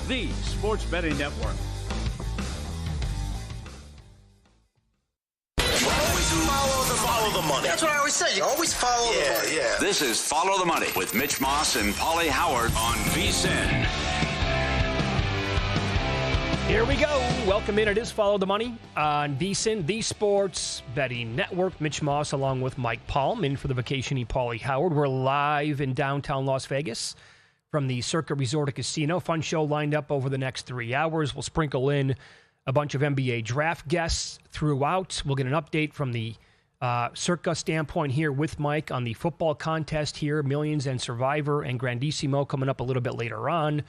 the Sports Betting Network. Follow the money. That's what I always say. You always follow the money. Yeah. This is Follow the Money with Mitch Moss and Paulie Howard on VSiN. Here we go. Welcome in. It is Follow the Money on VSiN, the Sports Betting Network. Mitch Moss along with Mike Palm in for the vacation-y Paulie Howard. We're live in downtown Las Vegas from the Circa Resort and Casino. Fun show lined up over the next 3 hours. We'll sprinkle in a bunch of NBA draft guests throughout. We'll get an update from the Circa standpoint here with Mike on the football contest here, Millions and Survivor and Grandissimo coming up a little bit later on.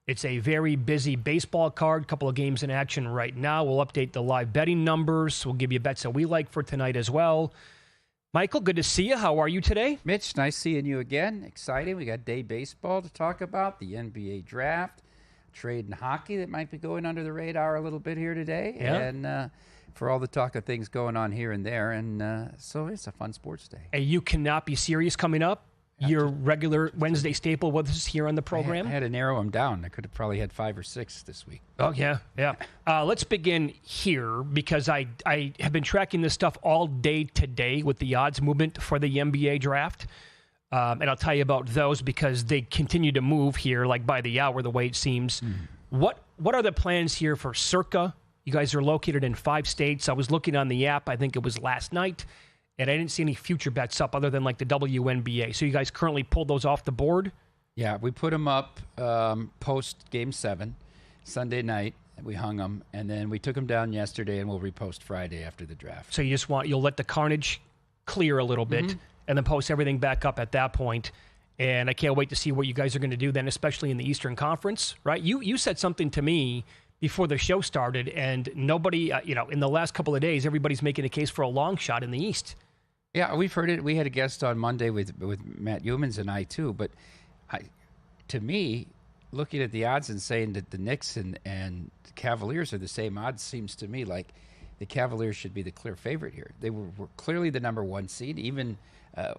It's a very busy baseball card, couple of games in action right now. We'll update the live betting numbers. We'll give you bets that we like for tonight as well. Michael, good to see you. How are you today? Mitch, nice seeing you again. Exciting. We got day baseball to talk about, the NBA draft, trade and hockey that might be going under the radar a little bit here today. Yeah. And for all the talk of things going on here and there. And so it's a fun sports day. And you cannot be serious coming up. Your regular Wednesday staple with us here on the program. I had to narrow them down. I could have probably had 5 or 6 this week. Oh, yeah. Let's begin here because I have been tracking this stuff all day today with the odds movement for the NBA draft. And I'll tell you about those because they continue to move here like by the hour, the way it seems. What are the plans here for Circa? You guys are located in 5 states. I was looking on the app, I think it was last night. And I didn't see any future bets up other than like the WNBA. So you guys currently pulled those off the board? Yeah, we put them up post Game 7, Sunday night. We hung them, and then we took them down yesterday, and we'll repost Friday after the draft. So you'll let the carnage clear a little bit and then post everything back up at that point. And I can't wait to see what you guys are going to do then, especially in the Eastern Conference, right? You said something to me before the show started, and nobody, in the last couple of days, everybody's making a case for a long shot in the East. Yeah, we've heard it. We had a guest on Monday with Matt Humans and I too. But to me, looking at the odds and saying that the Knicks and the Cavaliers are the same odds seems to me like the Cavaliers should be the clear favorite here. They were clearly the number 1 seed, even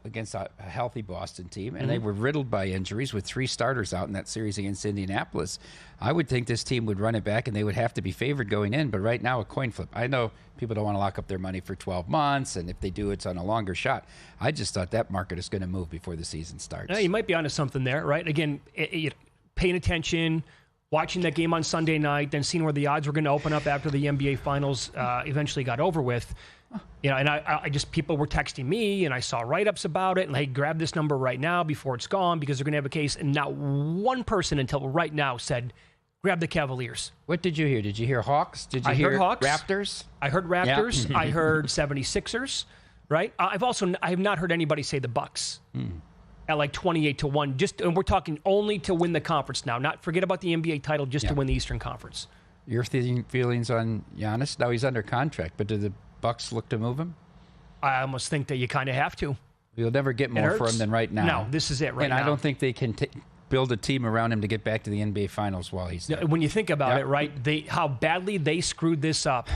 against a healthy Boston team, and they were riddled by injuries with 3 starters out in that series against Indianapolis. I would think this team would run it back, and they would have to be favored going in, but right now a coin flip. I know people don't want to lock up their money for 12 months, and if they do, it's on a longer shot. I just thought that market is going to move before the season starts. Yeah, you might be onto something there, right? Again, paying attention, watching that game on Sunday night, then seeing where the odds were going to open up after the NBA Finals eventually got over with. And I just, people were texting me, and I saw write-ups about it, and hey, grab this number right now before it's gone because they're going to have a case. And not one person until right now said, grab the Cavaliers. What did you hear? Did you hear Hawks? Did you hear Hawks. Raptors? I heard Raptors. Yeah. I heard 76ers, right? I have not heard anybody say the Bucks at like 28-1. And we're talking only to win the conference now. Not forget about the NBA title, just to win the Eastern Conference. Your feelings on Giannis? Now he's under contract, but do the Bucks look to move him? I almost think that you kind of have to. You'll never get more for him than right now. No, this is it right now. And I don't think they can build a team around him to get back to the NBA Finals while he's there. When you think about it, right, how badly they screwed this up,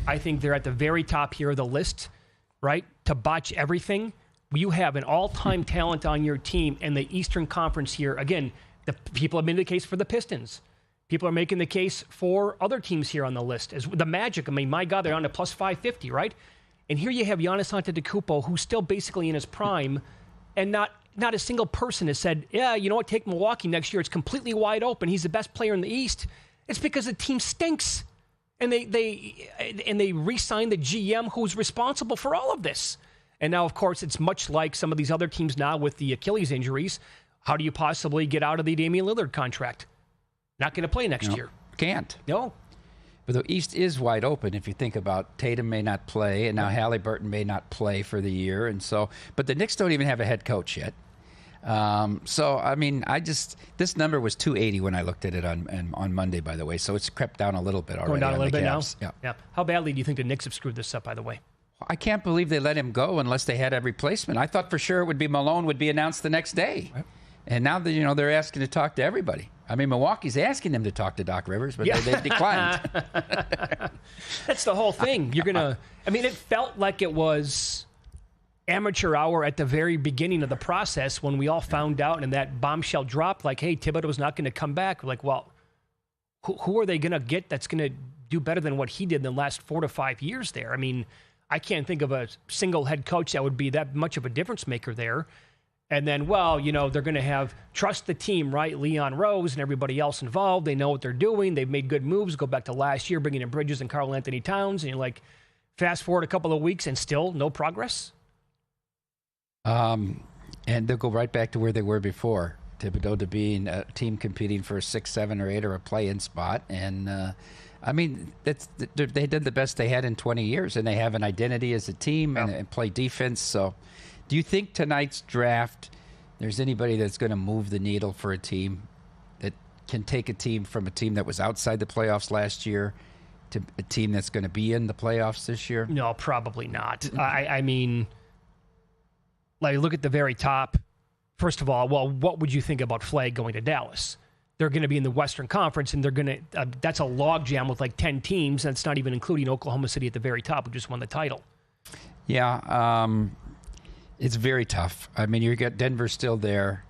I think they're at the very top here of the list, right, to botch everything. You have an all-time talent on your team, and the Eastern Conference here, again, the people have made the case for the Pistons. People are making the case for other teams here on the list. As the Magic, I mean, my God, they're on to plus 550, right? And here you have Giannis Antetokounmpo, who's still basically in his prime, and not a single person has said, yeah, you know what, take Milwaukee next year. It's completely wide open. He's the best player in the East. It's because the team stinks. And they re-signed the GM who's responsible for all of this. And now, of course, it's much like some of these other teams now with the Achilles injuries. How do you possibly get out of the Damian Lillard contract? Not going to play next year. Can't. No. But the East is wide open if you think about Tatum may not play, and now Halliburton may not play for the year. And so, but the Knicks don't even have a head coach yet. So, I mean, this number was 280 when I looked at it on Monday, by the way. So it's crept down a little bit already. Going down a little bit now? Yeah. How badly do you think the Knicks have screwed this up, by the way? I can't believe they let him go unless they had a replacement. I thought for sure it would be Malone would be announced the next day. Right. And now that they're asking to talk to everybody. I mean, Milwaukee's asking them to talk to Doc Rivers, but they declined. That's the whole thing. It felt like it was amateur hour at the very beginning of the process when we all found out and that bombshell dropped, like, hey, Thibodeau's not going to come back. We're like, well, who are they going to get that's going to do better than what he did in the last 4 to 5 years there? I mean, I can't think of a single head coach that would be that much of a difference maker there. And then, well, they're going to have trust the team, right? Leon Rose and everybody else involved. They know what they're doing. They've made good moves. Go back to last year, bringing in Bridges and Karl Anthony Towns. And you're like, fast forward a couple of weeks and still no progress? And they'll go right back to where they were before. Thibodeau to being a team competing for a 6, 7, or 8 or a play-in spot. And, they did the best they had in 20 years, and they have an identity as a team and play defense. So do you think tonight's draft, there's anybody that's going to move the needle for a team that can take a team from a team that was outside the playoffs last year to a team that's going to be in the playoffs this year? No, probably not. I mean, like, look at the very top. First of all, well, what would you think about Flag going to Dallas? They're going to be in the Western Conference, and they're going to that's a logjam with like 10 teams. That's not even including Oklahoma City at the very top, who just won the title. Yeah, it's very tough. I mean, you got Denver still there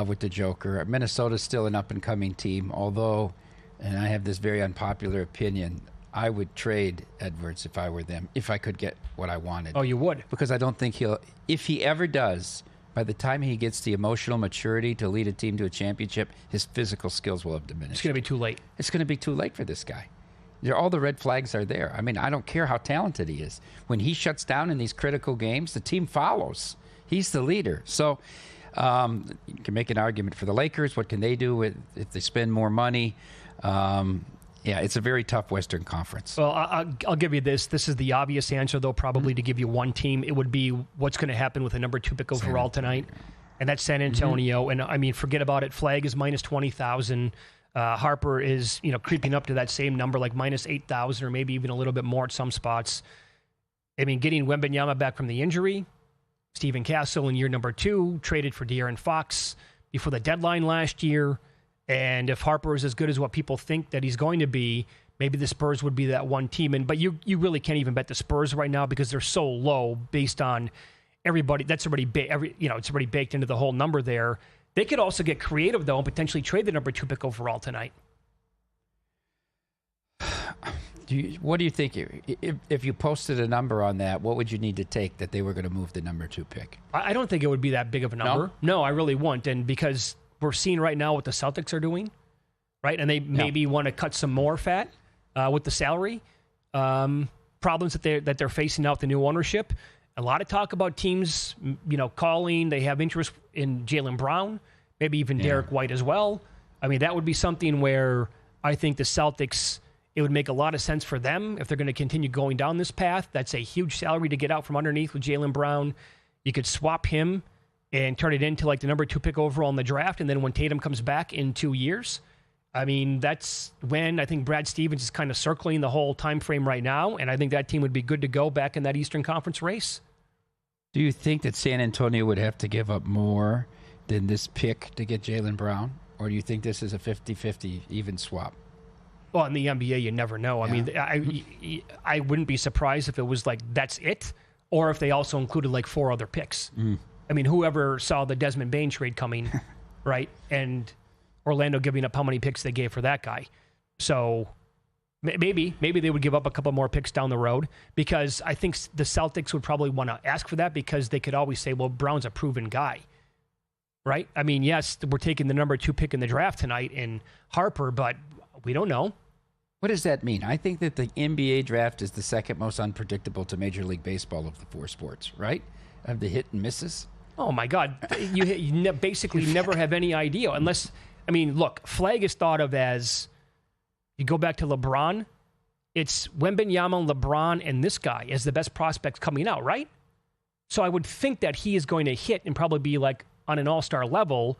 with the Joker. Minnesota's still an up-and-coming team, although, and I have this very unpopular opinion, I would trade Edwards if I were them, if I could get what I wanted. Oh, you would? Because I don't think if he ever does, by the time he gets the emotional maturity to lead a team to a championship, his physical skills will have diminished. It's going to be too late. It's going to be too late for this guy. All the red flags are there. I mean, I don't care how talented he is. When he shuts down in these critical games, the team follows. He's the leader. So you can make an argument for the Lakers. What can they do if they spend more money? Yeah, it's a very tough Western Conference. Well, I'll give you this. This is the obvious answer, though, probably to give you one team. It would be what's going to happen with the number 2 pick overall tonight, and that's San Antonio. And, I mean, forget about it. Flag is minus 20,000. Harper is, creeping up to that same number, like minus 8,000 or maybe even a little bit more at some spots. I mean, getting Wembanyama back from the injury, Stephen Castle in year number 2, traded for De'Aaron Fox before the deadline last year. And if Harper is as good as what people think that he's going to be, maybe the Spurs would be that one team. But you really can't even bet the Spurs right now because they're so low based on everybody. That's already it's already baked into the whole number there. They could also get creative though and potentially trade the number 2 pick overall tonight. What do you think? If you posted a number on that, what would you need to take that they were going to move the number 2 pick? I don't think it would be that big of a number. No, I really won't. And because we're seeing right now what the Celtics are doing, right? And they maybe want to cut some more fat with the salary problems that they're facing out with the new ownership. A lot of talk about teams, calling. They have interest in Jaylen Brown, maybe even Derek White as well. I mean, that would be something where I think the Celtics, it would make a lot of sense for them if they're going to continue going down this path. That's a huge salary to get out from underneath with Jaylen Brown. You could swap him and turn it into like the number 2 pick overall in the draft. And then when Tatum comes back in 2 years, I mean, that's when I think Brad Stevens is kind of circling the whole time frame right now. And I think that team would be good to go back in that Eastern Conference race. Do you think that San Antonio would have to give up more than this pick to get Jaylen Brown? Or do you think this is a 50-50 even swap? Well, in the NBA, you never know. I mean, I wouldn't be surprised if it was like, that's it. Or if they also included like 4 other picks. I mean, whoever saw the Desmond Bane trade coming, right? And Orlando giving up how many picks they gave for that guy. So maybe they would give up a couple more picks down the road because I think the Celtics would probably want to ask for that because they could always say, well, Brown's a proven guy, right? I mean, yes, we're taking the number 2 pick in the draft tonight in Harper, but we don't know. What does that mean? I think that the NBA draft is the second most unpredictable to Major League Baseball of the 4 sports, right? Of the hit and misses. Oh, my God. You basically never have any idea unless, I mean, look, Flag is thought of as, you go back to LeBron, it's Wembanyama, LeBron, and this guy as the best prospects coming out, right? So I would think that he is going to hit and probably be like on an all-star level.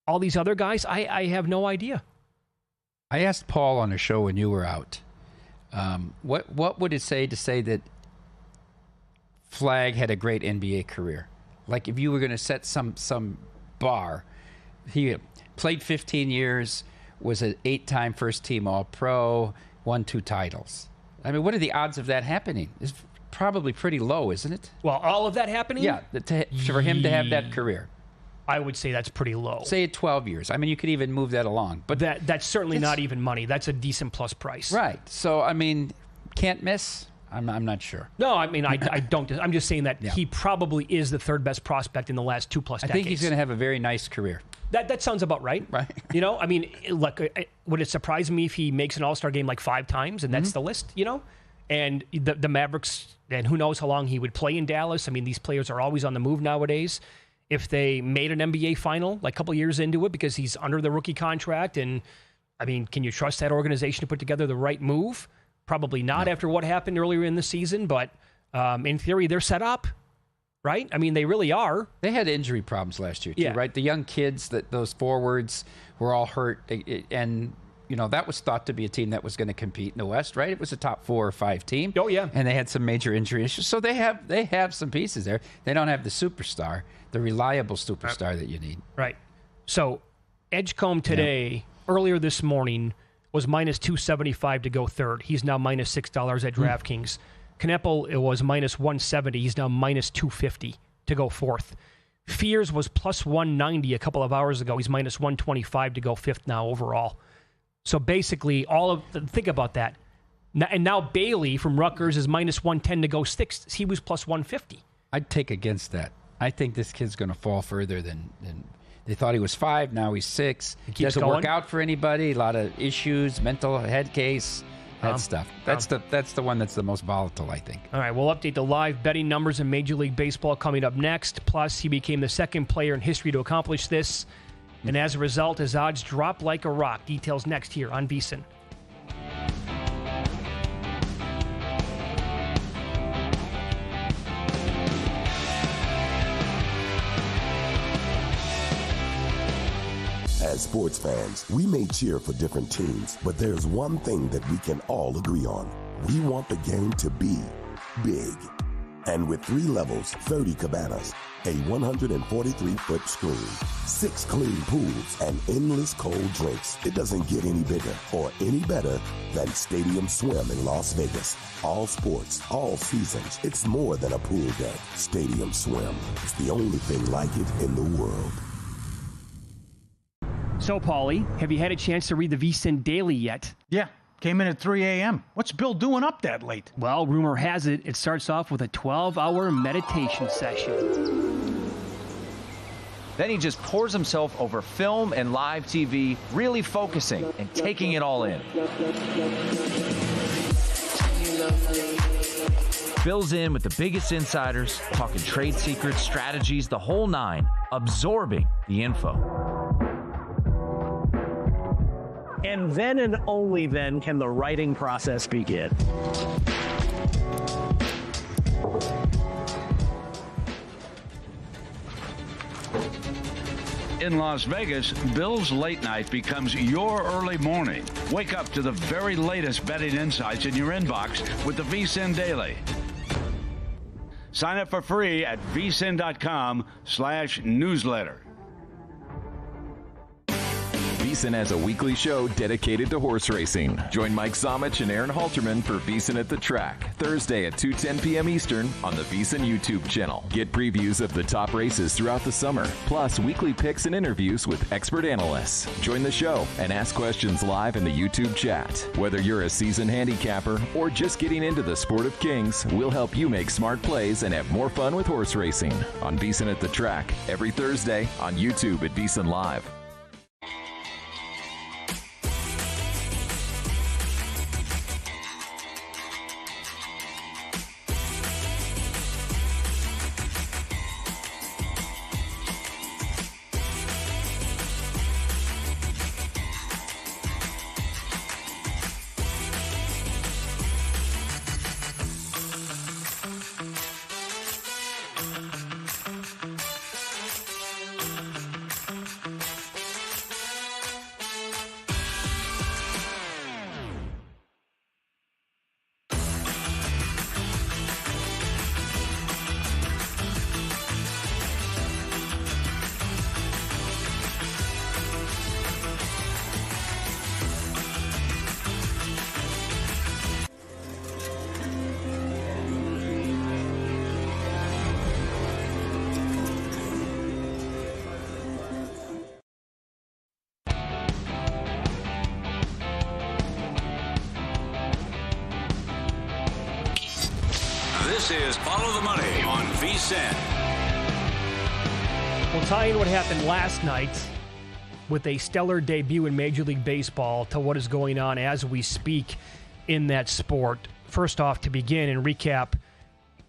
All these other guys, I have no idea. I asked Paul on a show when you were out, what would it say to say that Flag had a great NBA career? Like if you were going to set some bar, he played 15 years, was an 8-time first-team All-Pro, won 2 titles. I mean, what are the odds of that happening? It's probably pretty low, isn't it? Well, all of that happening? Yeah, for him to have that career. I would say that's pretty low. Say 12 years. I mean, you could even move that along. But That's certainly not even money. That's a decent plus price. Right. So, I mean, can't miss? I'm not sure. No, I mean, I don't. I'm just saying that he probably is the third best prospect in the last 2+ decades. I think he's going to have a very nice career. That sounds about right. Right. You know, I mean, look, would it surprise me if he makes an All-Star game like 5 times and that's the list, you know? And the Mavericks, and who knows how long he would play in Dallas. I mean, these players are always on the move nowadays. If they made an NBA final like a couple years into it because he's under the rookie contract, and I mean, can you trust that organization to put together the right move? Probably not after what happened earlier in the season, but in theory, they're set up, right? I mean, they really are. They had injury problems last year, too, right? The young kids, those forwards were all hurt, and you know, that was thought to be a team that was going to compete in the West, right? It was a top 4 or 5 team. Oh, yeah. And they had some major injury issues. So they have some pieces there. They don't have the superstar, the reliable superstar that you need. Right. So Edgecombe today, earlier this morning, was minus 275 to go third. He's now minus $6 at DraftKings. Kneppel, it was minus 170. He's now minus 250 to go fourth. Fears was plus 190 a couple of hours ago. He's minus 125 to go fifth now overall. So basically, think about that. And now Bailey from Rutgers is minus 110 to go sixth. He was plus 150. I'd take against that. I think this kid's going to fall further than they thought he was 5. Now he's 6. He doesn't work out for anybody. A lot of issues, mental head case, that stuff. That's the one that's the most volatile, I think. All right, we'll update the live betting numbers in Major League Baseball coming up next. Plus, he became the second player in history to accomplish this. And as a result, his odds drop like a rock. Details next here on VSiN. As sports fans, we may cheer for different teams, but there's one thing that we can all agree on. We want the game to be big. And with 3 levels, 30 cabanas, a 143-foot screen, 6 clean pools, and endless cold drinks, it doesn't get any bigger or any better than Stadium Swim in Las Vegas. All sports, all seasons. It's more than a pool deck. Stadium Swim. It's the only thing like it in the world. So, Paulie, have you had a chance to read the VSiN Daily yet? Yeah. Came in at 3 a.m. What's Bill doing up that late? Well, rumor has it, it starts off with a 12-hour meditation session. Then he just pours himself over film and live TV, really focusing and taking it all in. Bill's in with the biggest insiders, talking trade secrets, strategies, the whole 9, absorbing the info. And then and only then can the writing process begin. In Las Vegas, Bill's late night becomes your early morning. Wake up to the very latest betting insights in your inbox with the VSiN Daily. Sign up for free at vsin.com/newsletter. VSiN has a weekly show dedicated to horse racing. Join Mike Somich and Aaron Halterman for VSiN at the Track, Thursday at 2:10 p.m. Eastern on the VSiN YouTube channel. Get previews of the top races throughout the summer, plus weekly picks and interviews with expert analysts. Join the show and ask questions live in the YouTube chat. Whether you're a seasoned handicapper or just getting into the sport of kings, we'll help you make smart plays and have more fun with horse racing on VSiN at the Track every Thursday on YouTube at VSiN Live. is Follow the Money on VSiN. We'll tie in what happened last night with a stellar debut in Major League Baseball to what is going on as we speak in that sport. First off, to begin and recap,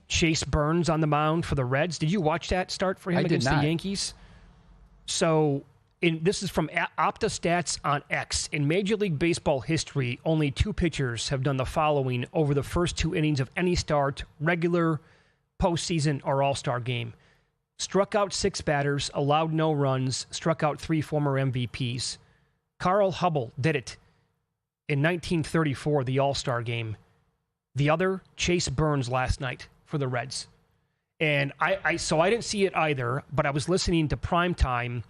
Chase Burns on the mound for the Reds. Did you watch that start for him against the Yankees? So this is from OptaStats on X. In Major League Baseball history, only 2 pitchers have done the following over the first 2 innings of any start, regular, postseason, or all-star game. Struck out 6 batters, allowed no runs, struck out 3 former MVPs. Carl Hubble did it in 1934, the All-Star game. The other, Chase Burns last night for the Reds. And I didn't see it either, but I was listening to Primetime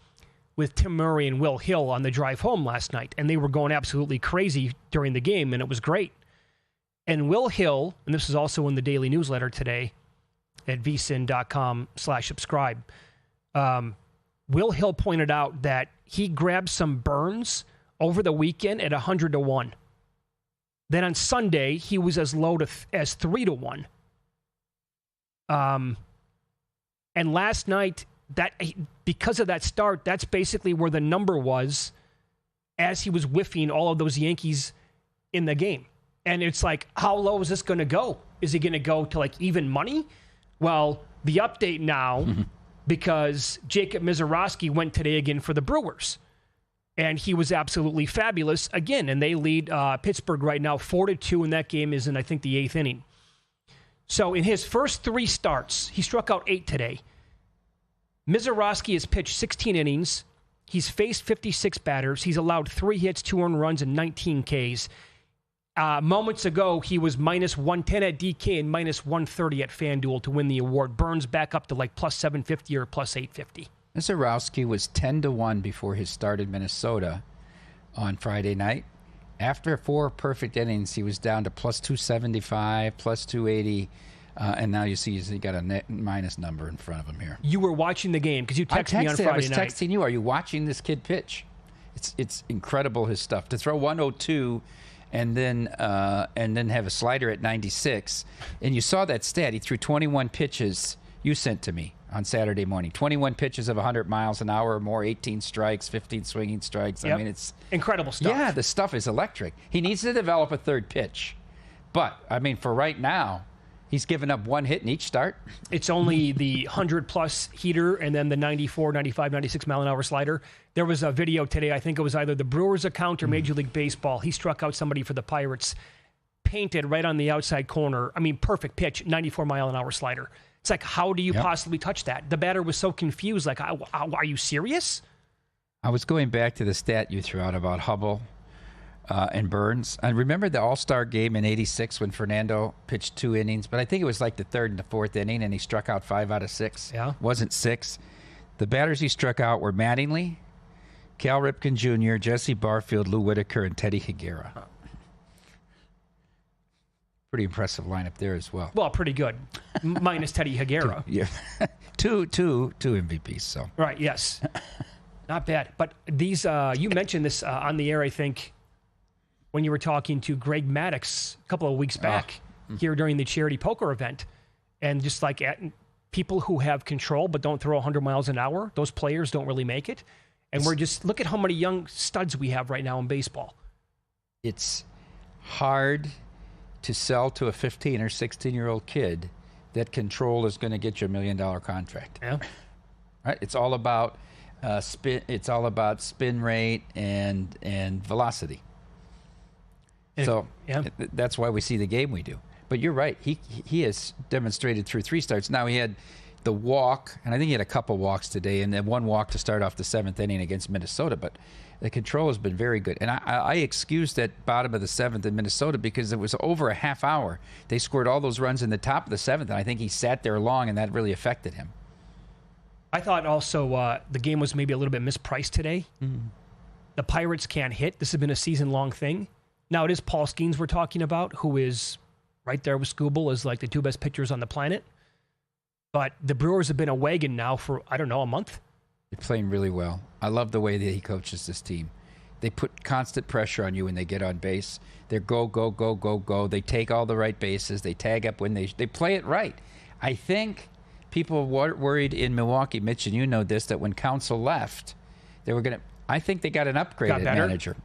with Tim Murray and Will Hill on the drive home last night, and they were going absolutely crazy during the game, and it was great. And Will Hill, and this is also in the daily newsletter today, at vsin.com/subscribe. Will Hill pointed out that he grabbed some Burns over the weekend at 100-1. Then on Sunday, he was as low as 3-1. And last night, because of that start, that's basically where the number was as he was whiffing all of those Yankees in the game. And it's like, how low is this going to go? Is he going to go to like even money? Well, the update now, because Jacob Misiorowski went today again for the Brewers, and he was absolutely fabulous again, and they lead Pittsburgh right now 4-2, and that game is in, I think, the 8th inning. So in his first 3 starts, he struck out 8 today. Misiorowski has pitched 16 innings. He's faced 56 batters. He's allowed 3 hits, 2 earned runs, and 19 Ks. Moments ago, he was minus 110 at DK and minus 130 at FanDuel to win the award. Burns back up to like plus 750 or plus 850. Misiorowski was 10-1 before his start in Minnesota on Friday night. After 4 perfect innings, he was down to plus 275, plus 280, and now you see he got a net minus number in front of him here. You were watching the game because you texted me on Friday night. I was texting you. Are you watching this kid pitch? It's incredible, his stuff. To throw 102 and then have a slider at 96, and you saw that stat. He threw 21 pitches. You sent to me on Saturday morning. 21 pitches of 100 miles an hour or more, 18 strikes, 15 swinging strikes. Yep. I mean, it's incredible stuff. Yeah, the stuff is electric. He needs to develop a third pitch. But, I mean, for right now, he's given up 1 hit in each start. It's only the 100-plus heater and then the 94, 95, 96 mile an hour slider. There was a video today, I think it was either the Brewers account or Major League Baseball. He struck out somebody for the Pirates, painted right on the outside corner. I mean, perfect pitch, 94 mile an hour slider. It's like, how do you possibly touch that? The batter was so confused. Like, are you serious? I was going back to the stat you threw out about Hubble and Burns. I remember the All-Star game in '86 when Fernando pitched 2 innings, but I think it was like the 3rd and the 4th inning, and he struck out 5 out of 6. Yeah. Wasn't 6. The batters he struck out were Mattingly, Cal Ripken Jr., Jesse Barfield, Lou Whitaker, and Teddy Higuera. Pretty impressive lineup there as well. Well, pretty good. Minus Teddy Higuera. Yeah. two MVPs. So right, yes. Not bad. But these, you mentioned this on the air, I think, when you were talking to Greg Maddox a couple of weeks back here during the charity poker event. And just like people who have control but don't throw 100 miles an hour, those players don't really make it. And we're just, look at how many young studs we have right now in baseball. It's hard to sell to a 15 or 16-year-old kid that control is going to get you $1 million contract. Yeah. Right? It's all about spin. It's all about spin rate and velocity. So that's why we see the game we do. But you're right. He has demonstrated through 3 starts. Now he had the walk, and I think he had a couple walks today, and then 1 walk to start off the 7th inning against Minnesota. But the control has been very good. And I excused that bottom of the 7th in Minnesota because it was over a half hour. They scored all those runs in the top of the 7th, and I think he sat there long, and that really affected him. I thought also the game was maybe a little bit mispriced today. Mm-hmm. The Pirates can't hit. This has been a season-long thing. Now, it is Paul Skeens we're talking about, who is right there with Skubal as like the 2 best pitchers on the planet. But the Brewers have been a wagon now for, I don't know, a month. They're playing really well. I love the way that he coaches this team. They put constant pressure on you when they get on base. They're go, go, go, go, go. They take all the right bases. They tag up when they play it right. I think people were worried in Milwaukee, Mitch, and you know this, that when Counsell left, they were going to – I think they got an upgrade at manager.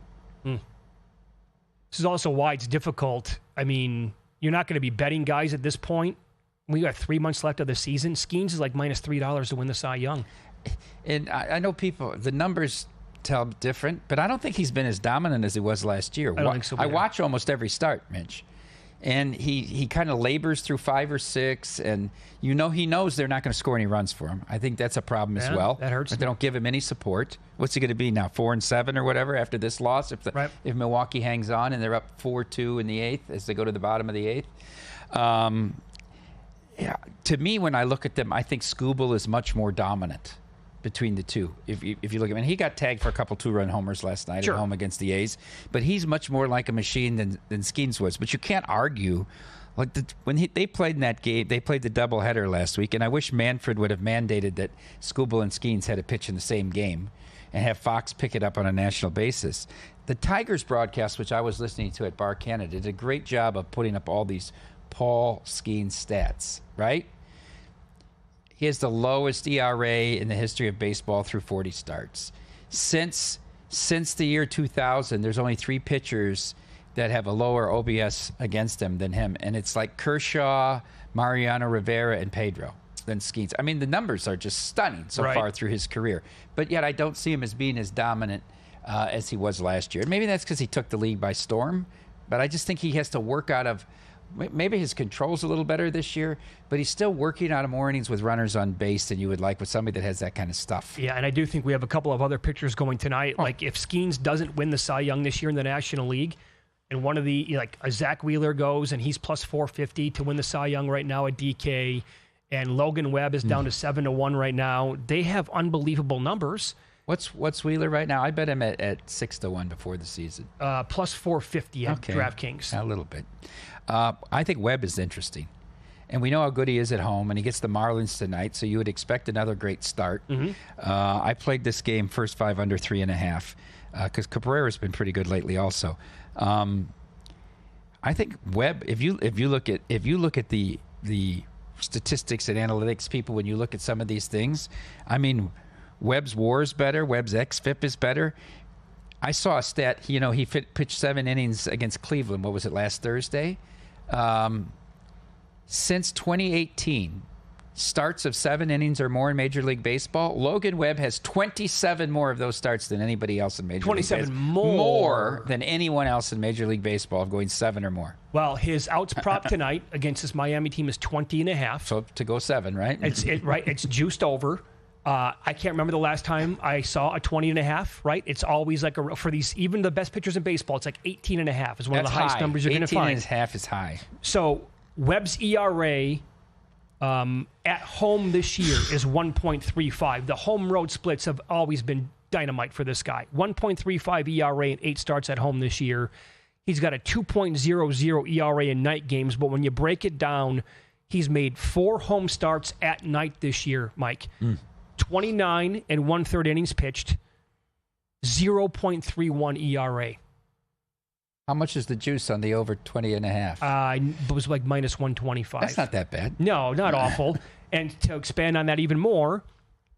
This is also why it's difficult. I mean, you're not going to be betting guys at this point. We got 3 months left of the season. Skeens is like minus $3 to win the Cy Young. And I know people, the numbers tell different, but I don't think he's been as dominant as he was last year. I don't think so either. I watch almost every start, Mitch. And he kind of labors through 5 or 6, and he knows they're not going to score any runs for him. I think that's a problem as well. That hurts. But they don't give him any support. What's he going to be now, 4-7 or whatever after this loss? If Milwaukee hangs on and they're up 4-2 in the 8th as they go to the bottom of the 8th. To me, when I look at them, I think Skubal is much more dominant between the two. If you look at him, and he got tagged for a couple 2-run homers last night at home against the A's, but he's much more like a machine than Skeens was. But you can't argue. Like they played in that game, they played the doubleheader last week, and I wish Manfred would have mandated that Skubal and Skeens had a pitch in the same game and have Fox pick it up on a national basis. The Tigers broadcast, which I was listening to at Bar Canada, did a great job of putting up all these Paul Skeens stats, right? He has the lowest ERA in the history of baseball through 40 starts. Since the year 2000, there's only 3 pitchers that have a lower OBS against them than him, and it's like Kershaw, Mariano Rivera, and Pedro than Skeens. I mean, the numbers are just stunning so far through his career, but yet I don't see him as being as dominant as he was last year. Maybe that's because he took the league by storm, but I just think he has to work out of. Maybe his control's a little better this year, but he's still working out of more innings with runners on base than you would like with somebody that has that kind of stuff. Yeah, and I do think we have a couple of other pitchers going tonight. Like if Skeens doesn't win the Cy Young this year in the National League, and one of the a Zach Wheeler goes and he's plus 450 to win the Cy Young right now at DK, and Logan Webb is down to 7-1 right now. They have unbelievable numbers. What's Wheeler right now? I bet him at 6-1 before the season. Plus 450 at DraftKings. A little bit. I think Webb is interesting. And we know how good he is at home, and he gets the Marlins tonight, so you would expect another great start. I played this game first 5 under 3.5 because Cabrera's been pretty good lately also. I think Webb, if you look at the statistics and analytics people, when you look at some of these things, I mean, Webb's WAR is better. Webb's xFIP is better. I saw a stat. He pitched 7 innings against Cleveland. What was it, last Thursday? Since 2018, starts of 7 innings or more in Major League Baseball, Logan Webb has 27 more of those starts than anybody else in Major League Baseball. 27 more than anyone else in Major League Baseball of going 7 or more. Well, his outs prop tonight against this Miami team is 20.5. So to go 7, right? It's juiced over. I can't remember the last time I saw a 20.5, right? It's always like for these, even the best pitchers in baseball, it's like 18.5 is one of the highest numbers you're going to find. 18.5 is high. So Webb's ERA at home this year is 1.35. The home road splits have always been dynamite for this guy. 1.35 ERA in 8 starts at home this year. He's got a 2.00 ERA in night games, but when you break it down, he's made 4 home starts at night this year, Mike. 29 and 1/3 innings pitched, 0.31 ERA. How much is the juice on the over 20.5? It was like minus 125. That's not that bad. No, not awful. And to expand on that even more,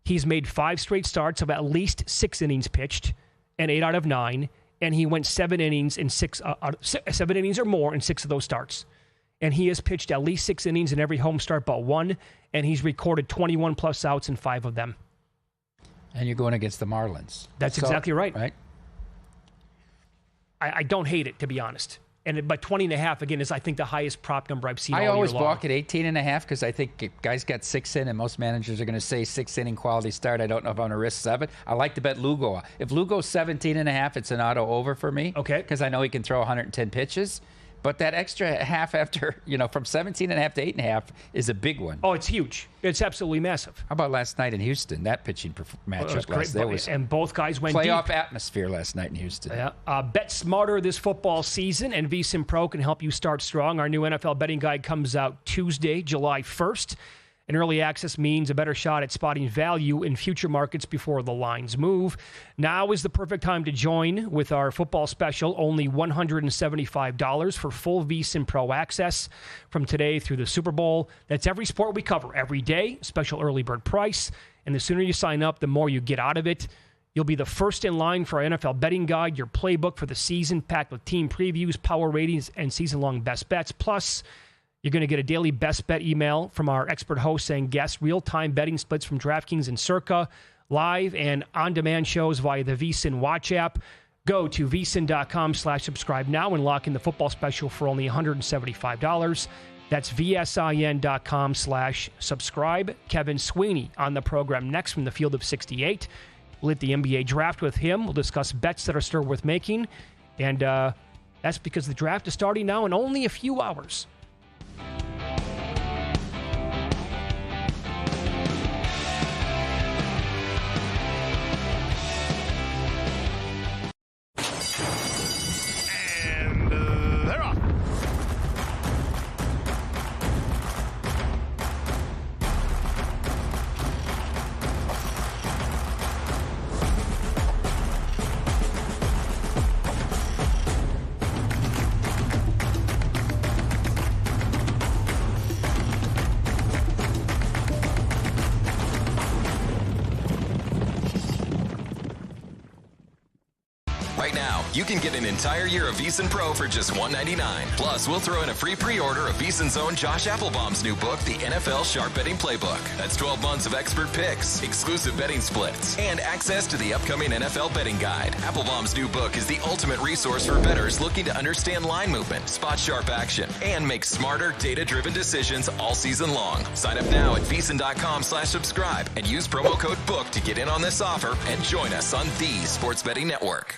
he's made 5 straight starts of at least 6 innings pitched, and 8 out of 9. And he went 7 innings in 7 innings or more in 6 of those starts. And he has pitched at least 6 innings in every home start but 1, and he's recorded 21 plus outs in 5 of them. And you're going against the Marlins. That's exactly right. Right. I don't hate it, to be honest. But 20.5, again, is, I think, the highest prop number I've seen all year long. I always balk at 18.5 because I think guys got 6 in, and most managers are going to say 6-inning quality start. I don't know if I'm going to risk 7. I like to bet Lugo. If Lugo's 17.5, it's an auto over for me. Okay. Because I know he can throw 110 pitches. But that extra half after, from 17.5 to 8.5 is a big one. Oh, it's huge. It's absolutely massive. How about last night in Houston? That pitching matchup was and both guys went playoff deep. Atmosphere last night in Houston. Yeah. Bet smarter this football season, and VSiN Pro can help you start strong. Our new NFL betting guide comes out Tuesday, July 1st. And early access means a better shot at spotting value in future markets before the lines move. Now is the perfect time to join with our football special, only $175 for full VSiN Pro access from today through the Super Bowl. That's every sport we cover every day, special early bird price. And the sooner you sign up, the more you get out of it. You'll be the first in line for our NFL betting guide, your playbook for the season, packed with team previews, power ratings, and season-long best bets. Plus, you're going to get a daily best bet email from our expert host saying guess real-time betting splits from DraftKings and Circa, live and on-demand shows via the VSiN Watch app. Go to vsin.com/subscribe now and lock in the football special for only $175. That's vsin.com/subscribe. Kevin Sweeney on the program next from the Field of 68. We'll hit the NBA draft with him. We'll discuss bets that are still worth making. And that's because the draft is starting now in only a few hours. You can get an entire year of VSiN Pro for just $199. Plus, we'll throw in a free pre-order of VSiN's own Josh Applebaum's new book, The NFL Sharp Betting Playbook. That's 12 months of expert picks, exclusive betting splits, and access to the upcoming NFL betting guide. Applebaum's new book is the ultimate resource for bettors looking to understand line movement, spot sharp action, and make smarter, data-driven decisions all season long. Sign up now at vsin.com/subscribe and use promo code BOOK to get in on this offer and join us on the Sports Betting Network.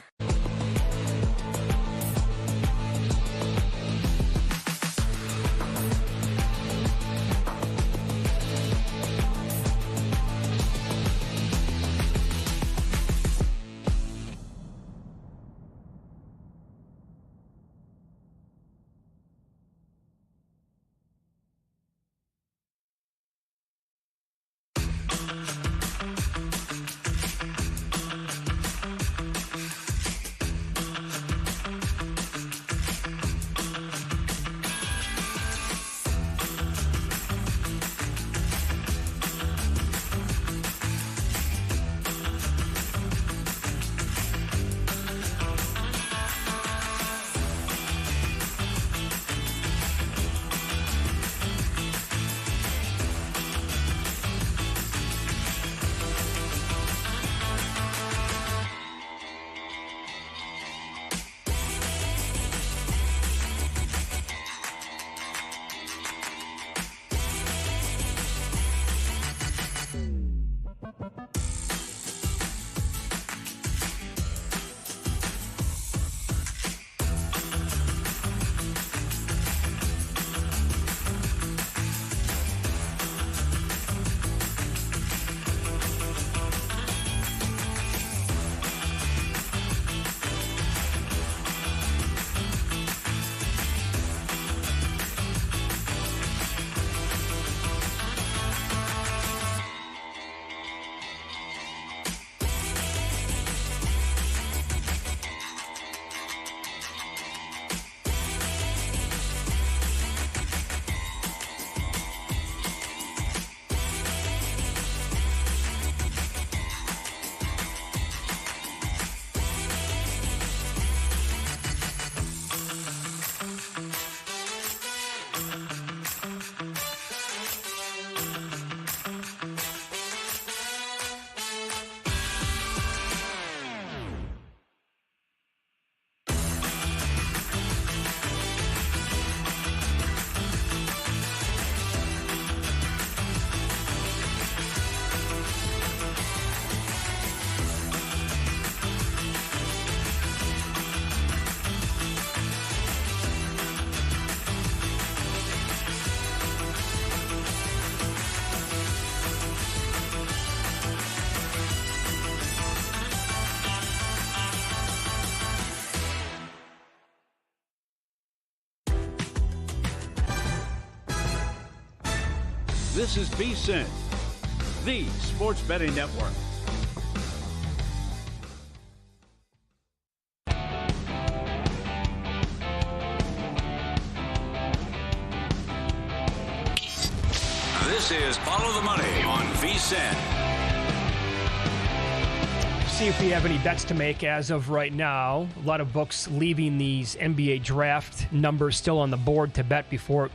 This is VSiN, the sports betting network. This is Follow the Money on VSiN. See if we have any bets to make as of right now. A lot of books leaving these NBA draft numbers still on the board to bet before it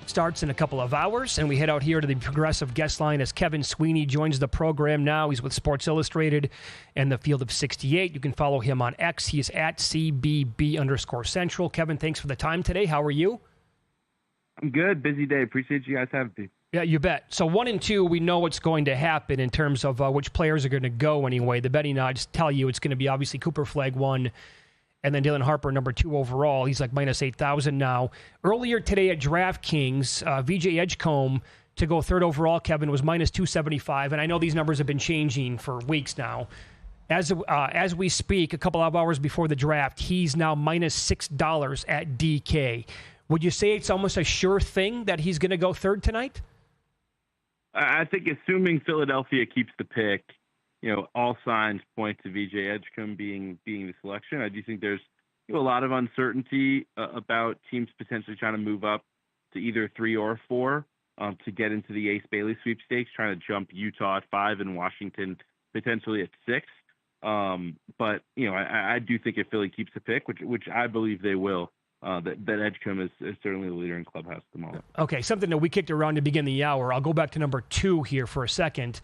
starts in a couple of hours. And we head out here to the Progressive guest line as Kevin Sweeney joins the program now. He's with Sports Illustrated and the Field of 68. You can follow him on X. He is at CBB_Central. Kevin, thanks for the time today. How are you? I'm good. Busy day. Appreciate you guys having me. Yeah, you bet. So 1 and 2, we know what's going to happen in terms of which players are going to go anyway. The betting odds tell you it's going to be obviously Cooper Flagg 1, and then Dylan Harper number 2 overall. He's like minus 8,000 now. Earlier today at DraftKings, VJ Edgecombe to go 3rd overall, Kevin, was minus 275, and I know these numbers have been changing for weeks now. As we speak, a couple of hours before the draft, he's now minus $6 at DK. Would you say it's almost a sure thing that he's going to go 3rd tonight? I think assuming Philadelphia keeps the pick, all signs point to VJ Edgecombe being the selection. I do think there's a lot of uncertainty about teams potentially trying to move up to either 3 or 4 to get into the Ace Bailey sweepstakes, trying to jump Utah at 5 and Washington potentially at 6. But I do think if Philly keeps the pick, which I believe they will, that Edgecombe is certainly the leader in clubhouse at the moment. Okay, something that we kicked around to begin the hour. I'll go back to number 2 here for a second.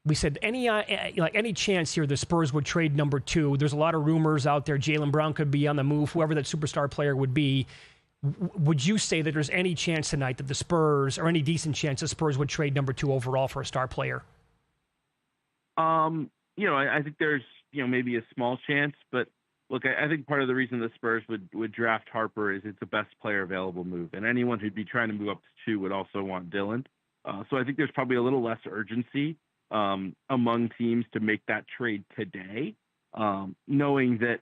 We said any chance here the Spurs would trade number 2. There's a lot of rumors out there. Jaylen Brown could be on the move, whoever that superstar player would be. Would you say that there's any chance tonight that the Spurs, or any decent chance the Spurs would trade number 2 overall for a star player? I think there's maybe a small chance, but look, I think part of the reason the Spurs would draft Harper is it's the best player available move, and anyone who'd be trying to move up to 2 would also want Dylan. So I think there's probably a little less urgency among teams to make that trade today, knowing that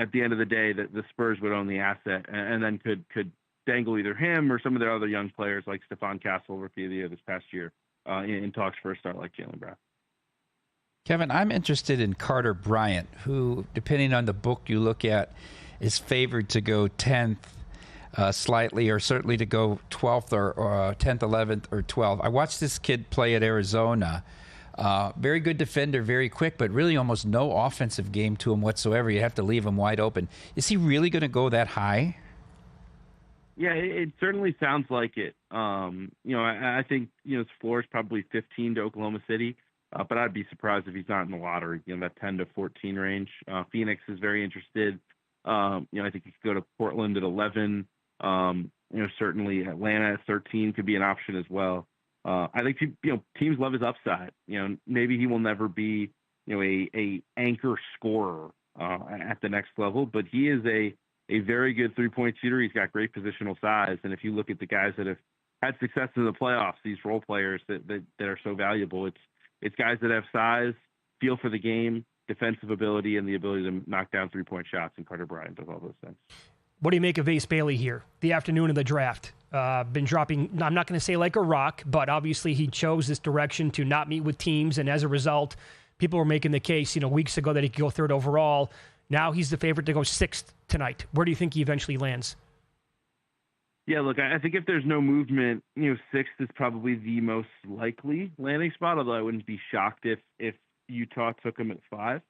at the end of the day that the Spurs would own the asset and then could dangle either him or some of their other young players like Stephon Castle, rookie of the year this past year, in talks for a start like Jaylen Brown. Kevin, I'm interested in Carter Bryant, who, depending on the book you look at, is favored to go 10th slightly, or certainly to go 12th or 10th, 11th, or 12th. I watched this kid play at Arizona. Very good defender, very quick, but really almost no offensive game to him whatsoever. You have to leave him wide open. Is he really going to go that high? Yeah, it certainly sounds like it. I think his floor is probably 15 to Oklahoma City. But I'd be surprised if he's not in the lottery, that 10 to 14 range. Phoenix is very interested. I think he could go to Portland at 11. Certainly Atlanta at 13 could be an option as well. I think teams love his upside. Maybe he will never be a anchor scorer at the next level, but he is a very good 3-point shooter. He's got great positional size, and if you look at the guys that have had success in the playoffs, these role players that are so valuable, it's guys that have size, feel for the game, defensive ability, and the ability to knock down 3-point shots, and Carter Bryant does all those things. What do you make of Ace Bailey here, the afternoon of the draft? Been dropping, I'm not going to say like a rock, but obviously he chose this direction to not meet with teams, and as a result, people were making the case, weeks ago that he could go 3rd overall. Now he's the favorite to go 6th tonight. Where do you think he eventually lands? Yeah, look, I think if there's no movement, 6th is probably the most likely landing spot, although I wouldn't be shocked if Utah took him at 5.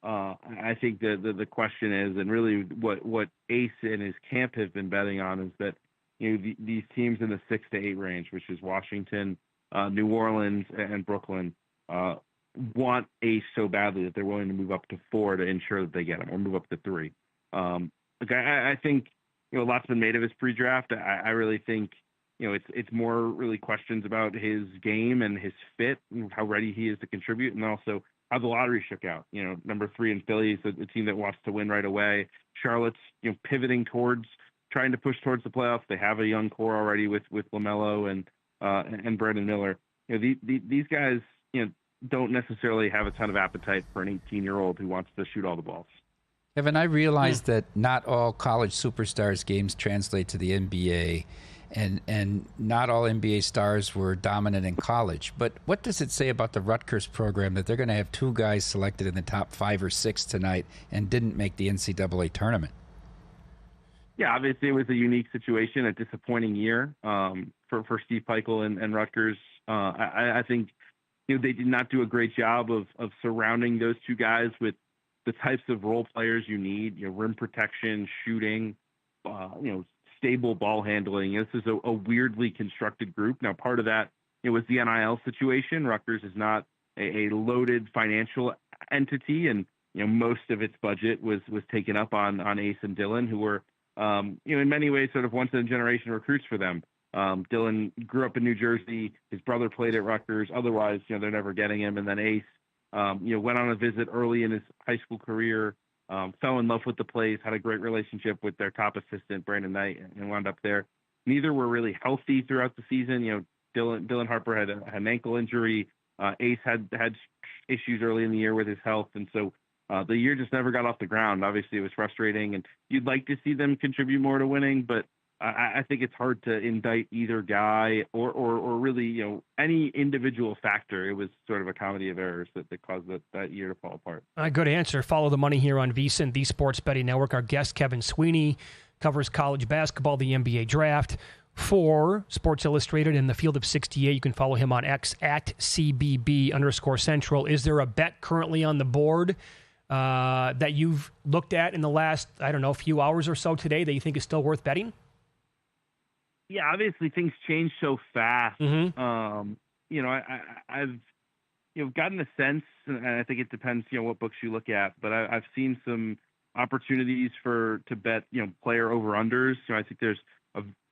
I think the question is, and really what Ace and his camp have been betting on, is that these teams in the 6 to 8 range, which is Washington, New Orleans, and Brooklyn, want Ace so badly that they're willing to move up to 4 to ensure that they get him, or move up to 3. Look, I think a lot's been made of his pre-draft. I really think it's more really questions about his game and his fit, and how ready he is to contribute, and also how the lottery shook out. Number 3 in Philly is a team that wants to win right away. Charlotte's pivoting towards trying to push towards the playoffs. They have a young core already with LaMelo and Brandon Miller. These guys don't necessarily have a ton of appetite for an 18-year-old who wants to shoot all the balls. Kevin, I realize that not all college superstars games translate to the NBA, and not all NBA stars were dominant in college. But what does it say about the Rutgers program that they're going to have 2 guys selected in the top 5 or 6 tonight and didn't make the NCAA tournament? Yeah, obviously it was a unique situation, a disappointing year for Steve Peichel and Rutgers. I think they did not do a great job of surrounding those 2 guys with the types of role players you need, rim protection, shooting, stable ball handling. This is a weirdly constructed group. Now, part of that was the NIL situation. Rutgers is not a loaded financial entity, and most of its budget was taken up on Ace and Dylan, who were in many ways sort of once in a generation recruits for them. Dylan grew up in New Jersey. His brother played at Rutgers. Otherwise, they're never getting him. And then Ace, went on a visit early in his high school career, fell in love with the place, had a great relationship with their top assistant, Brandon Knight, and wound up there. Neither were really healthy throughout the season. Dylan Harper had an ankle injury. Ace had issues early in the year with his health. And so the year just never got off the ground. Obviously, it was frustrating, and you'd like to see them contribute more to winning, but I think it's hard to indict either guy or really, any individual factor. It was sort of a comedy of errors that caused that year to fall apart. Good answer. Follow the money here on VSiN, the Sports Betting Network. Our guest, Kevin Sweeney, covers college basketball, the NBA draft for Sports Illustrated in the Field of 68. You can follow him on X at CBB_Central. Is there a bet currently on the board that you've looked at in the last, few hours or so today that you think is still worth betting? Yeah, obviously things change so fast. Mm-hmm. I've gotten a sense, and I think it depends, what books you look at, but I've seen some opportunities to bet, player over unders. I think there's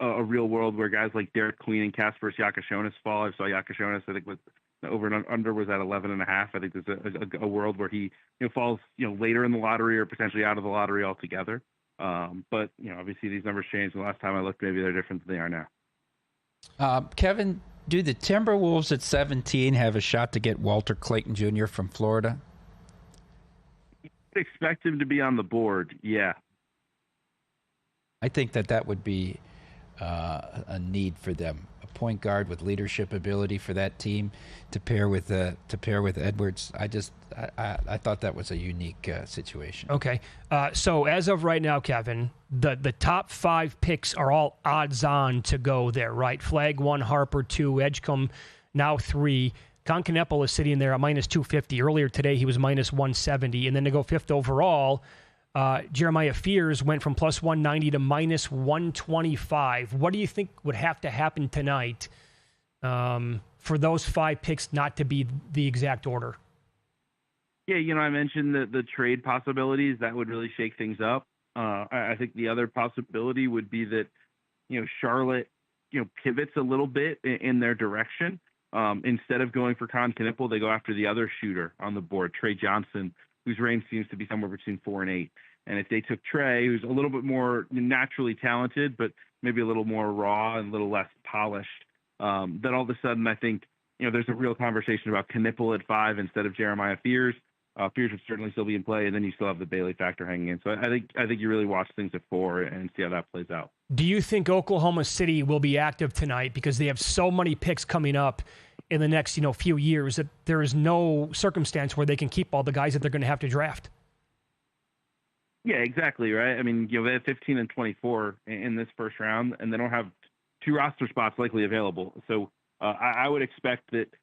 a real world where guys like Derek Queen and Kasper Siakashonis fall. I saw Siakashonis, I think, with the over and under was at 11.5. I think there's a world where he falls later in the lottery or potentially out of the lottery altogether. But obviously these numbers change. The last time I looked, maybe they're different than they are now. Kevin, do the Timberwolves at 17 have a shot to get Walter Clayton Jr. from Florida? You'd expect him to be on the board. Yeah. I think that would be a need for them. A point guard with leadership ability for that team to pair with Edwards. I thought that was a unique situation. Okay, so as of right now, Kevin, the top 5 picks are all odds on to go there, right? Flag 1, Harper 2, Edgecombe now 3. Concanepo is sitting there at -250. Earlier today, he was -170, and then to go 5th overall. Jeremiah Fears went from +190 to -125. What do you think would have to happen tonight for those 5 picks not to be the exact order? Yeah, I mentioned the trade possibilities. That would really shake things up. I think the other possibility would be that, Charlotte, pivots a little bit in their direction. Instead of going for Concanepo, they go after the other shooter on the board, Trey Johnson, whose range seems to be somewhere between 4 and 8. And if they took Trey, who's a little bit more naturally talented, but maybe a little more raw and a little less polished, then all of a sudden I think, there's a real conversation about Knipple at 5 instead of Jeremiah Fears. Fears would certainly still be in play, and then you still have the Bailey factor hanging in. So I think you really watch things at 4 and see how that plays out. Do you think Oklahoma City will be active tonight because they have so many picks coming up in the next few years that there is no circumstance where they can keep all the guys that they're going to have to draft? Yeah, exactly, right? I mean, they have 15 and 24 in this first round, and they don't have 2 roster spots likely available. So I would expect that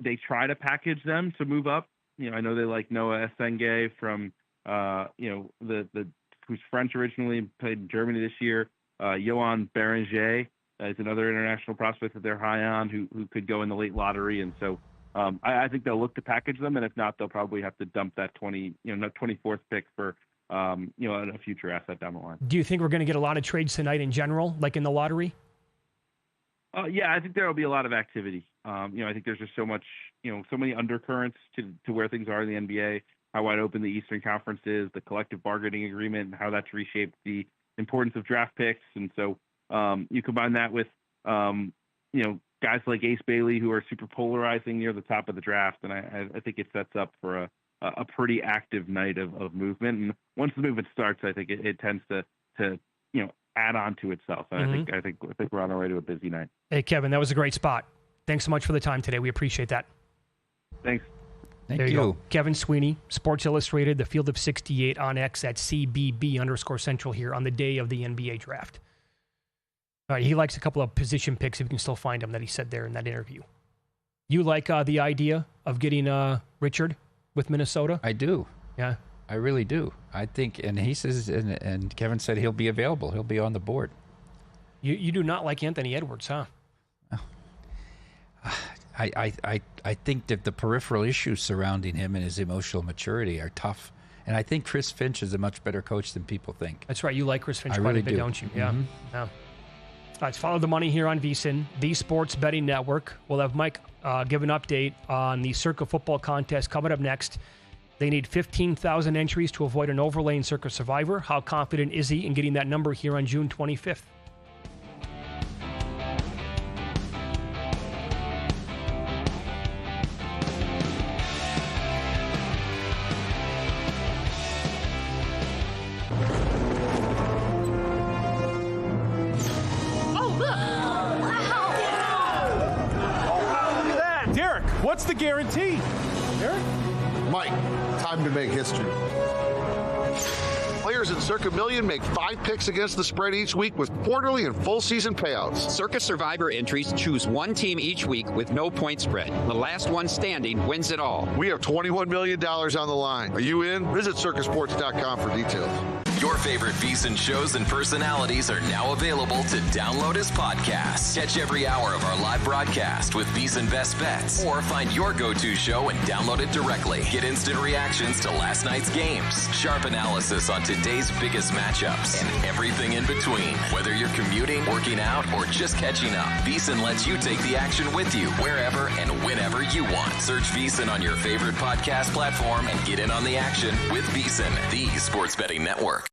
they try to package them to move up. I know they like Noah Essenge from who's French originally, played in Germany this year. Johan Berenger is another international prospect that they're high on who could go in the late lottery. And so I think they'll look to package them, and if not, they'll probably have to dump that 24th pick for a future asset down the line. Do you think we're going to get a lot of trades tonight in general, like in the lottery? Yeah, I think there will be a lot of activity. I think there's just so much, so many undercurrents to where things are in the NBA, how wide open the Eastern Conference is, the collective bargaining agreement, and how that's reshaped the importance of draft picks. And so you combine that with, guys like Ace Bailey who are super polarizing near the top of the draft, and I think it sets up for a pretty active night of movement. And once the movement starts, I think it tends to add on to itself. And I think we're on our way to a busy night. Hey, Kevin, that was a great spot. Thanks so much for the time today. We appreciate that. Thanks. Thank there you you. go. Kevin Sweeney, Sports Illustrated, the Field of 68 on X at CBB_Central here on the day of the NBA draft. All right, he likes a couple of position picks, if you can still find them, that he said there in that interview. You like the idea of getting Richard with Minnesota? I do. Yeah. I really do. I think, and he says, and Kevin said he'll be available. He'll be on the board. You do not like Anthony Edwards, huh? I think that the peripheral issues surrounding him and his emotional maturity are tough. And I think Chris Finch is a much better coach than people think. That's right. You like Chris Finch quite really a bit, do. don't you? Yeah. Yeah. All right, let's follow the money here on VSiN, the Sports Betting Network. We'll have Mike give an update on the Circa football contest coming up next. They need 15,000 entries to avoid an overlay in Circa Survivor. How confident is he in getting that number here on June 25th? What's the guarantee? Eric? Mike, time to make history. Players in Circa Million make 5 picks against the spread each week with quarterly and full season payouts. Circa Survivor entries choose one team each week with no point spread. The last one standing wins it all. We have $21 million on the line. Are you in? Visit circasports.com for details. Your favorite VSiN shows and personalities are now available to download as podcasts. Catch every hour of our live broadcast with VSiN Best Bets, or find your go-to show and download it directly. Get instant reactions to last night's games, sharp analysis on today's biggest matchups, and everything in between. Whether you're commuting, working out, or just catching up, VSiN lets you take the action with you wherever and whenever you want. Search VSiN on your favorite podcast platform and get in on the action with VSiN, the Sports Betting Network.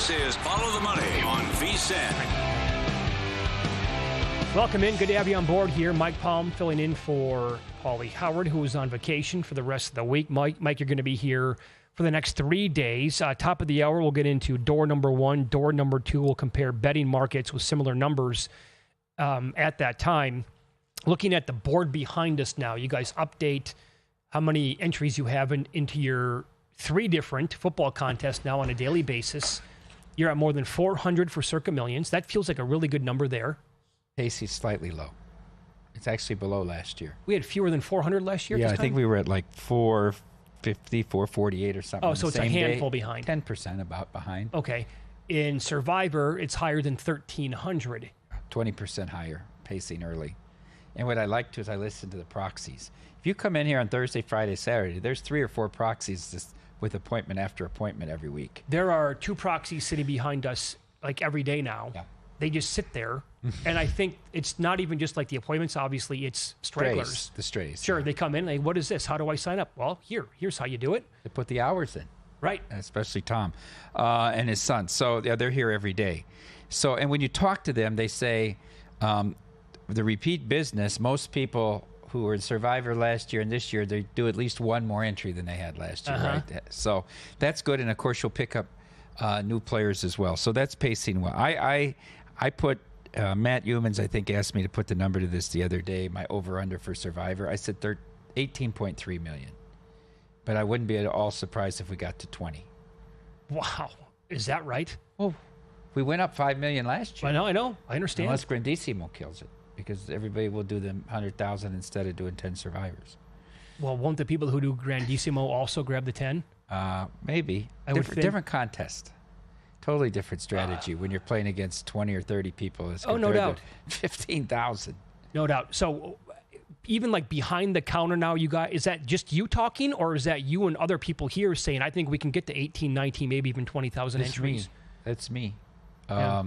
This is Follow the Money on VSiN. Welcome in. Good to have you on board here. Mike Palm filling in for Paulie Howard, who is on vacation for the rest of the week. Mike, you're going to be here for the next 3 days. Top of the hour, we'll get into door number 1. Door number 2, we'll compare betting markets with similar numbers at that time. Looking at the board behind us now, you guys update how many entries you have into your 3 different football contests now on a daily basis. You're at more than 400 for Circa Millions. That feels like a really good number there. Pacey's slightly low. It's actually below last year. We had fewer than 400 last year? Yeah, this I time? think we were at like 450, 448 or something. Oh, so it's a handful behind. 10% about behind. Okay. In Survivor, it's higher than 1,300. 20% higher, pacing early. And what I like to is I listen to the proxies. If you come in here on Thursday, Friday, Saturday, there's 3 or 4 proxies just with appointment after appointment every week. There are 2 proxies sitting behind us like every day now. Yeah. They just sit there. And I think it's not even just like the appointments. Obviously, it's stragglers. The strays. Sure, they come in. Like, what is this? How do I sign up? Well, here's how you do it. They put the hours in. Right. And especially Tom and his son. So yeah, they're here every day. So, and when you talk to them, they say the repeat business, most people who were in Survivor last year and this year, they do at least 1 more entry than they had last year, right? So that's good. And of course, you'll pick up new players as well. So that's pacing well. I put Matt Humans, I think, asked me to put the number to this the other day, my over-under for Survivor. I said 18.3 million. But I wouldn't be at all surprised if we got to 20. Wow. Is that right? Well, we went up 5 million last year. I know. I understand. Unless Grandissimo kills it, because everybody will do the 100,000 instead of doing 10 survivors. Well, won't the people who do Grandissimo also grab the 10? Maybe. Different contest. Totally different strategy when you're playing against 20 or 30 people. Oh, no doubt. 15,000. No doubt. So even like behind the counter now, you got, is that just you talking, or is that you and other people here saying, I think we can get to 18, 19, maybe even 20,000 entries? That's me. Yeah.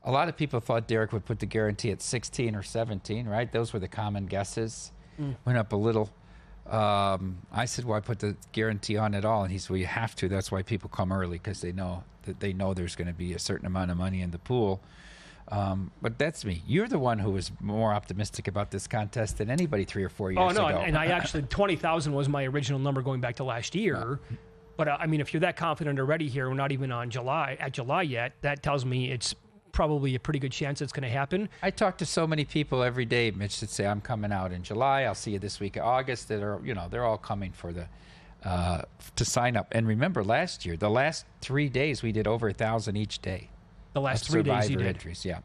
A lot of people thought Derek would put the guarantee at 16 or 17, right? Those were the common guesses. Went up a little. I said, well, I put the guarantee on at all. And he said, well, you have to. That's why people come early, because they know there's going to be a certain amount of money in the pool. But that's me. You're the one who was more optimistic about this contest than anybody 3 or 4 years ago. Oh, no. And I actually, 20,000 was my original number going back to last year. Yeah. But, I mean, if you're that confident already here, we're not even on July yet, that tells me it's probably a pretty good chance it's going to happen. I talk to so many people every day, Mitch, that say, I'm coming out in July. I'll see you this week of August. That are, they're all coming for to sign up. And remember, last year, the last 3 days, we did over 1,000 each day. The last 3 days you did? Entries, yeah.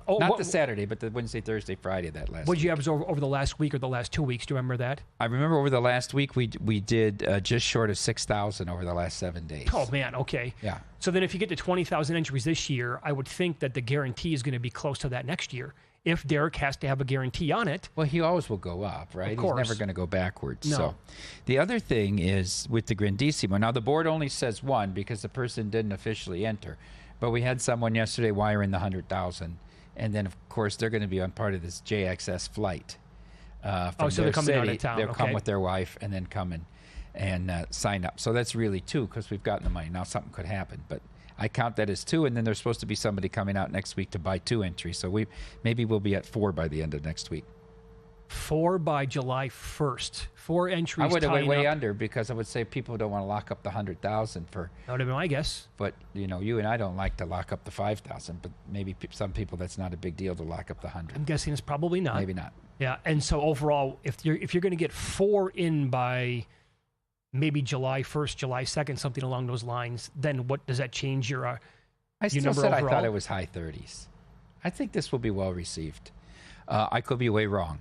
Oh, not the Saturday, but the Wednesday, Thursday, Friday, that last What did you week. average over the last week or the last 2 weeks? Do you remember that? I remember over the last week, we did just short of 6,000 over the last 7 days. Oh, man, okay. Yeah. So then if you get to 20,000 entries this year, I would think that the guarantee is going to be close to that next year. If Derek has to have a guarantee on it. Well, he always will go up, right? Of course. He's never going to go backwards. No. So the other thing is with the Grandissimo. Now, the board only says 1 because the person didn't officially enter. But we had someone yesterday wiring the 100,000. And then, of course, they're going to be on part of this JXS flight from so their they're coming city. out of town. They'll okay. come with their wife and then come and sign up. So that's really 2 because we've gotten the money. Now, something could happen. But I count that as 2, and then there's supposed to be somebody coming out next week to buy 2 entries. So maybe we'll be at 4 by the end of next week. 4 by July 1st. 4 entries. I would have went way up. under because I would say people don't want to lock up the 100,000 for. That would have been my guess. But you and I don't like to lock up the 5,000. But maybe some people that's not a big deal to lock up the 100. I'm guessing it's probably not. Maybe not. Yeah, and so overall, if you're going to get 4 in by maybe July 1st, July 2nd, something along those lines, then what does that change your I your still number said overall? I thought it was high 30s. I think this will be well received. I could be way wrong.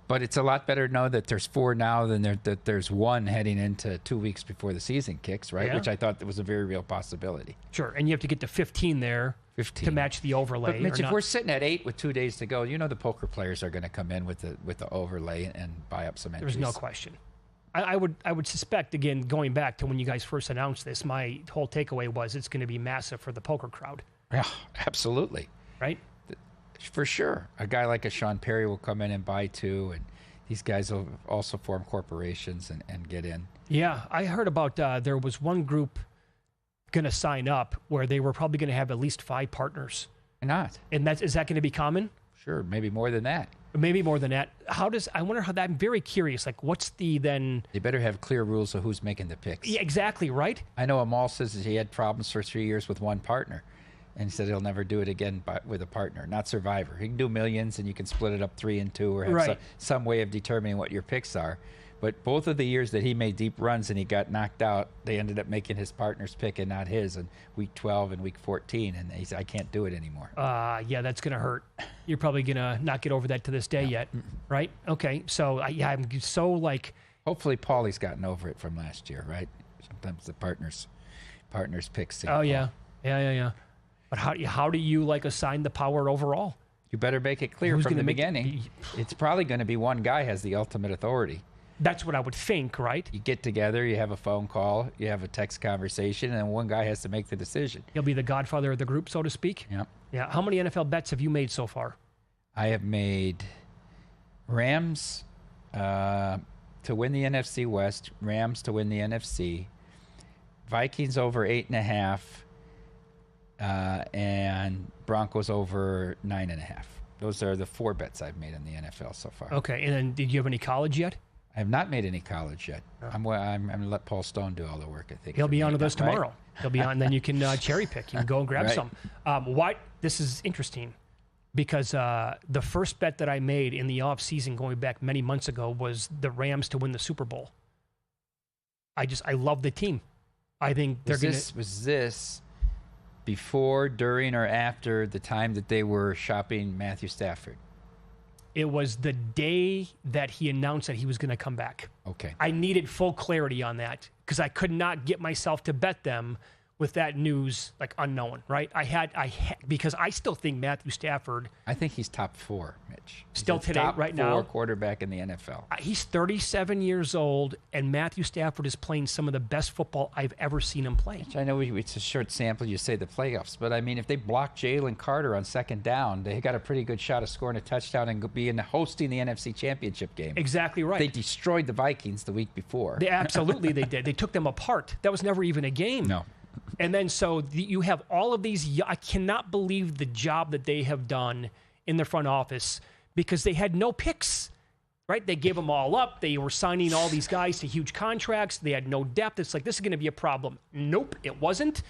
But it's a lot better to know that there's 4 now than that there's 1 heading into 2 weeks before the season kicks, right? Yeah. Which I thought that was a very real possibility. Sure, and you have to get to 15 there 15. to match the overlay. But Mitch, or if we're sitting at 8 with 2 days to go, the poker players are going to come in with the overlay and buy up some entries. There's no question. I would suspect, again, going back to when you guys first announced this, my whole takeaway was it's going to be massive for the poker crowd. Yeah, absolutely. Right? For sure. A guy like a Sean Perry will come in and buy 2, and these guys will also form corporations and get in. Yeah, I heard about there was one group going to sign up where they were probably going to have at least 5 partners. Why not? And is that going to be common? Sure, maybe more than that. Maybe more than that. I wonder how that, I'm very curious. Like, what's the then? They better have clear rules of who's making the picks. Yeah, exactly, right? I know Amal says that he had problems for 3 years with one partner. And he said he'll never do it again with a partner, not Survivor. He can do millions, and you can split it up 3 and 2 or have some way of determining what your picks are. But both of the years that he made deep runs and he got knocked out, they ended up making his partner's pick and not his in week 12 and week 14. And he said, I can't do it anymore. Yeah, that's going to hurt. You're probably going to not get over that to this day yet, right? Okay, so I'm so like... Hopefully Paulie's gotten over it from last year, right? Sometimes the partners picks. Oh, yeah. Yeah. But how do you like assign the power overall? You better make it clear from the beginning. It's probably going to be one guy has the ultimate authority. That's what I would think, right? You get together, you have a phone call, you have a text conversation, and then one guy has to make the decision. He'll be the godfather of the group, so to speak? Yep. Yeah. How many NFL bets have you made so far? I have made Rams to win the NFC West, Rams to win the NFC, Vikings over 8.5, and Broncos over 9.5. Those are the 4 bets I've made in the NFL so far. Okay, and then did you have any college yet? I have not made any college yet. Oh. I'm going to let Paul Stone do all the work, I think. He'll be on with us tomorrow. Right? He'll be on, and then you can cherry pick. You can go and grab some. This is interesting because the first bet that I made in the offseason going back many months ago was the Rams to win the Super Bowl. I love the team. I think they're going to... Was this before, during, or after the time that they were shopping Matthew Stafford? It was the day that he announced that he was going to come back. Okay. I needed full clarity on that because I could not get myself to bet them with that news like unknown, right? I had because I still think Matthew Stafford. I think he's top 4, Mitch. Still today, right now. Top 4 quarterback in the NFL. He's 37 years old, and Matthew Stafford is playing some of the best football I've ever seen him play. Mitch, I know it's a short sample. You say the playoffs, but I mean, if they block Jalen Carter on second down, they got a pretty good shot of scoring a touchdown and hosting the NFC Championship game. Exactly right. They destroyed the Vikings the week before. Absolutely, they did. They took them apart. That was never even a game. No. And then so you have all of these. I cannot believe the job that they have done in the front office because they had no picks, right? They gave them all up. They were signing all these guys to huge contracts. They had no depth. It's like, this is going to be a problem. Nope, it wasn't.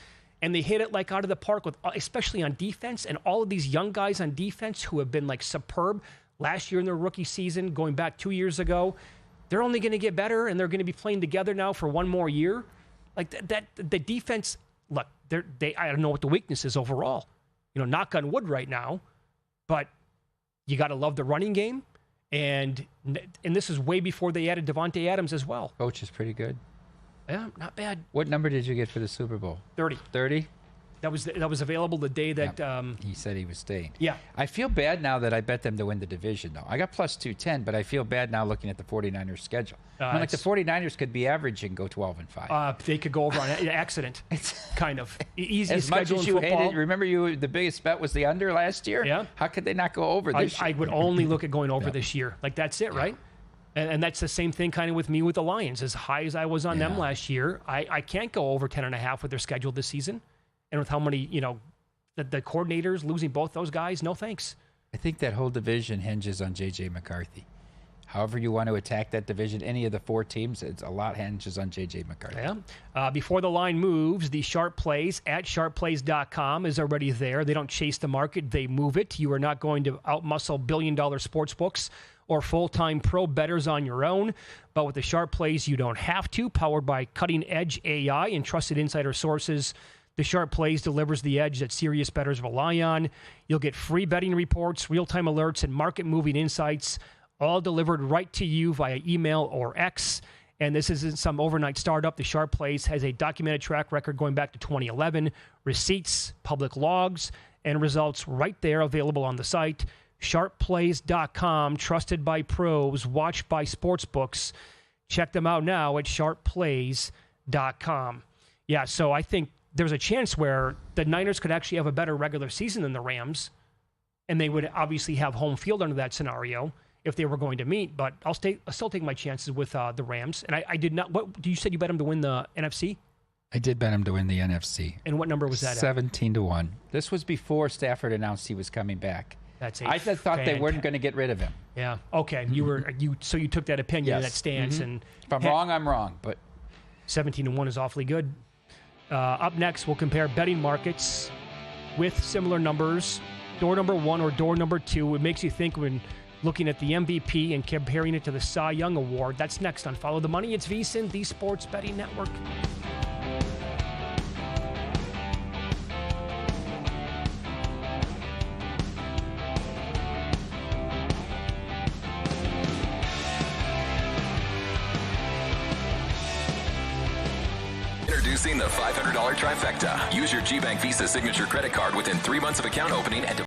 And they hit it like out of the park, with, especially on defense. And all of these young guys on defense who have been like superb last year in their rookie season, going back 2 years ago, they're only going to get better, and they're going to be playing together now for one more year. Like the defense, look, I don't know what the weakness is overall. Knock on wood right now, but you got to love the running game, and this is way before they added Devontae Adams as well. Coach is pretty good. Yeah, not bad. What number did you get for the Super Bowl? 30. 30? That was available the day that he said he was staying. Yeah. I feel bad now that I bet them to win the division, though. I got plus 210, but I feel bad now looking at the 49ers schedule. The 49ers could be average and go 12-5. They could go over on an accident. Kind of easy as schedule much as in you football. Hated, remember the biggest bet was the under last year? Yeah. How could they not go over this year? I would only look at going over this year. Like, that's it, right? And that's the same thing kind of with me with the Lions. As high as I was on them last year, I can't go over 10.5 with their schedule this season. And with how many, the coordinators losing both those guys, no thanks. I think that whole division hinges on J.J. McCarthy. However you want to attack that division, any of the 4 teams, it's a lot hinges on J.J. McCarthy. Yeah. Before the line moves, the Sharp Plays at sharpplays.com is already there. They don't chase the market, they move it. You are not going to outmuscle billion-dollar sports books or full-time pro bettors on your own. But with the Sharp Plays, you don't have to. Powered by cutting-edge AI and trusted insider sources, the Sharp Plays delivers the edge that serious bettors rely on. You'll get free betting reports, real-time alerts, and market-moving insights, all delivered right to you via email or X. And this isn't some overnight startup. The Sharp Plays has a documented track record going back to 2011, receipts, public logs, and results right there available on the site. SharpPlays.com, trusted by pros, watched by sportsbooks. Check them out now at SharpPlays.com. Yeah, so I think there's a chance where the Niners could actually have a better regular season than the Rams, and they would obviously have home field under that scenario if they were going to meet. But I'll still take my chances with the Rams. And I did not. What you said you bet them to win the NFC? I did bet him to win the NFC. And what number was that 17-1. This was before Stafford announced he was coming back. I just thought they weren't going to get rid of him. Yeah. Okay. So you took that opinion, that stance, and if I'm wrong, I'm wrong. But 17-1 is awfully good. Up next, we'll compare betting markets with similar numbers. Door number 1 or door number 2. It makes you think when looking at the MVP and comparing it to the Cy Young Award. That's next on Follow the Money. It's VSiN, the Sports Betting Network. Introducing the $500 trifecta. Use your GBank Visa signature credit card within 3 months of account opening and